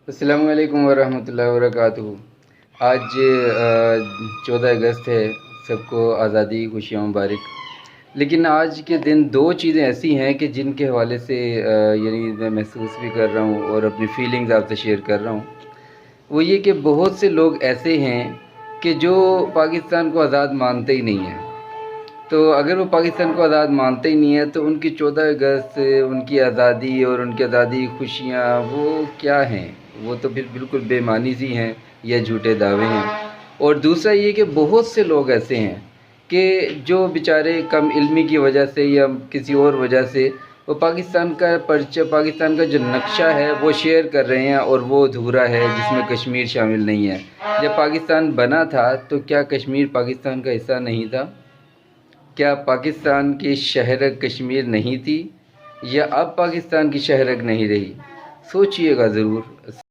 السلام علیکم ورحمۃ اللہ وبرکاتہ۔ آج 14 اگست ہے، سب کو آزادی کی خوشیاں مبارک۔ لیکن آج کے دن دو چیزیں ایسی ہیں کہ جن کے حوالے سے یعنی میں محسوس بھی کر رہا ہوں اور اپنی فیلنگز آپ سے شیئر کر رہا ہوں۔ وہ یہ کہ بہت سے لوگ ایسے ہیں کہ جو پاکستان کو آزاد مانتے ہی نہیں ہیں۔ تو اگر وہ پاکستان کو آزاد مانتے ہی نہیں ہیں تو ان کی 14 اگست، ان کی آزادی اور ان کی آزادی کی خوشیاں وہ کیا ہیں؟ وہ تو پھر بالکل بے معنی سی ہیں یا جھوٹے دعوے ہیں۔ اور دوسرا یہ کہ بہت سے لوگ ایسے ہیں کہ جو بیچارے کم علمی کی وجہ سے یا کسی اور وجہ سے وہ پاکستان کا پاکستان کا جو نقشہ ہے وہ شیئر کر رہے ہیں، اور وہ ادھورا ہے جس میں کشمیر شامل نہیں ہے۔ جب پاکستان بنا تھا تو کیا کشمیر پاکستان کا حصہ نہیں تھا؟ کیا پاکستان کی شہرک کشمیر نہیں تھی، یا اب پاکستان کی شہرک نہیں رہی؟ سوچئے گا ضرور۔